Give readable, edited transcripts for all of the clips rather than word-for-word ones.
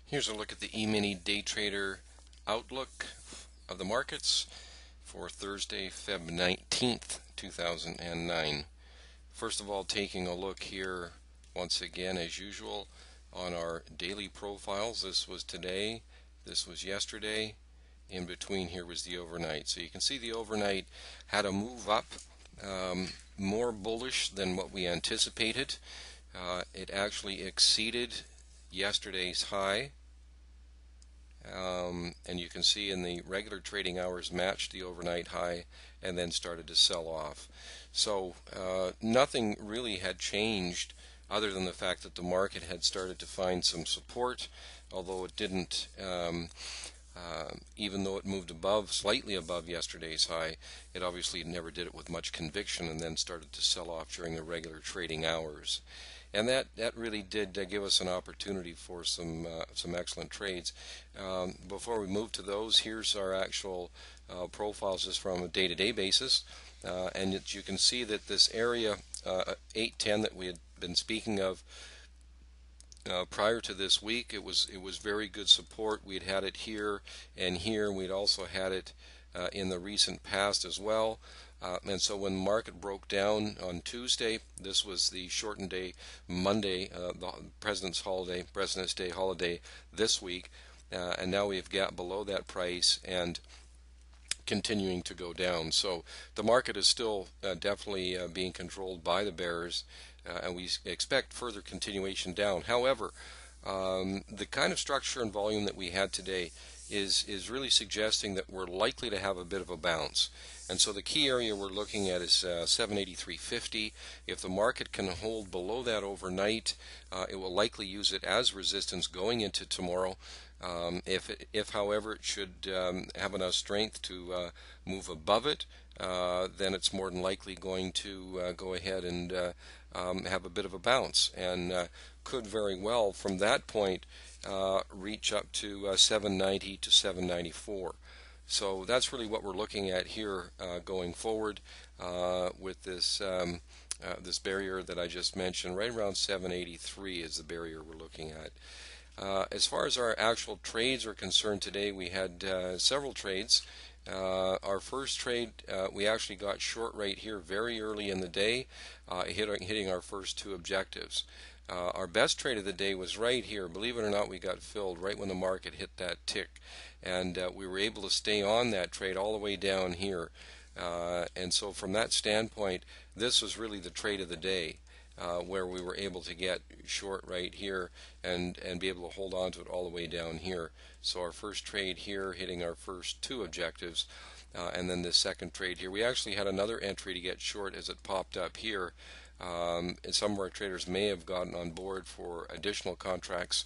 Here's a look at the eMiniDayTrader outlook of the markets for Thursday, Feb 19th, 2009. First of all, taking a look here once again as usual on our daily profiles. This was today, this was yesterday, in between here was the overnight. So you can see the overnight had a move up, more bullish than what we anticipated. It actually exceeded yesterday's high. And you can see in the regular trading hours matched the overnight high and then started to sell off. So nothing really had changed other than the fact that the market had started to find some support, although it didn't, even though it moved slightly above yesterday's high, it obviously never did it with much conviction and then started to sell off during the regular trading hours. And that really did give us an opportunity for some excellent trades. Before we move to those, here's our actual profiles just from a day-to-day basis. And you can see that this area 810 that we had been speaking of prior to this week, it was very good support. We had it here and here, and we'd also had it in the recent past as well. And so when the market broke down on Tuesday, this was the shortened day Monday, the President's Day holiday this week, and now we've got below that price and continuing to go down. So the market is still definitely being controlled by the bears, and we expect further continuation down. However, the kind of structure and volume that we had today is really suggesting that we're likely to have a bit of a bounce. And so the key area we're looking at is 783.50. If the market can hold below that overnight, it will likely use it as resistance going into tomorrow. If however, it should have enough strength to move above it, then it's more than likely going to go ahead and have a bit of a bounce, and could very well from that point reach up to 790 to 794. So that's really what we're looking at here going forward with this this barrier that I just mentioned. Right around 783 is the barrier we're looking at. As far as our actual trades are concerned today, we had several trades. Our first trade, we actually got short right here very early in the day, hitting our first two objectives. Our best trade of the day was right here. Believe it or not, we got filled right when the market hit that tick, and we were able to stay on that trade all the way down here. And so from that standpoint, this was really the trade of the day, where we were able to get short right here and be able to hold on to it all the way down here. So our first trade here hitting our first two objectives, and then this second trade here. We actually had another entry to get short as it popped up here. And some of our traders may have gotten on board for additional contracts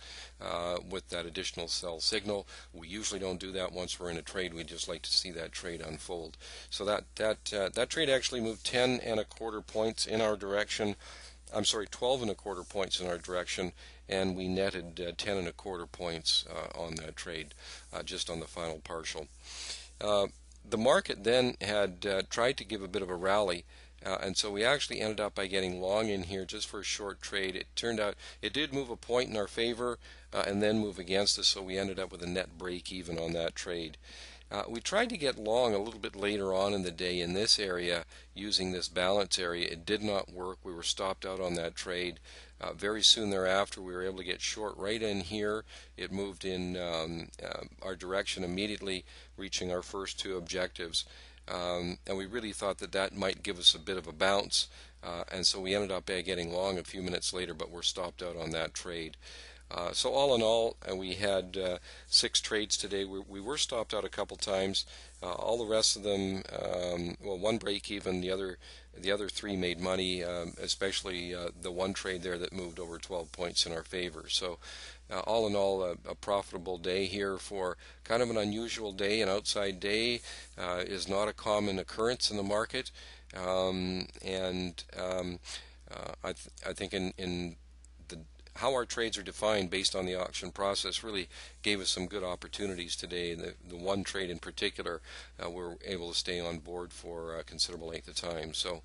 with that additional sell signal. We usually don't do that once we're in a trade. We just like to see that trade unfold. So that trade actually moved 10 1/4 points in our direction. I'm sorry, 12 1/4 points in our direction, and we netted 10 1/4 points on that trade, just on the final partial. The market then had tried to give a bit of a rally, and so we actually ended up by getting long in here just for a short trade. It turned out it did move a point in our favor and then move against us, so we ended up with a net break even on that trade. We tried to get long a little bit later on in the day in this area using this balance area. It did not work. We were stopped out on that trade. Very soon thereafter, we were able to get short right in here. It moved in our direction immediately, reaching our first two objectives. And we really thought that might give us a bit of a bounce. And so we ended up getting long a few minutes later, but we're stopped out on that trade. So all in all, we had 6 trades today. We were stopped out a couple times. All the rest of them, well, one break even. The other 3 made money, especially the one trade there that moved over 12 points in our favor. So all in all, a profitable day here for kind of an unusual day. An outside day is not a common occurrence in the market, and I think in how our trades are defined based on the auction process really gave us some good opportunities today. The one trade in particular, we were able to stay on board for a considerable length of time. So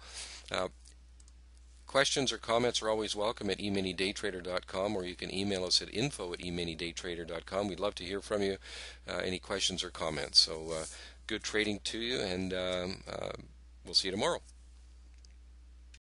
Questions or comments are always welcome at eMiniDayTrader.com, or you can email us at info@eMiniDayTrader.com. We'd love to hear from you, any questions or comments. So good trading to you, and we'll see you tomorrow.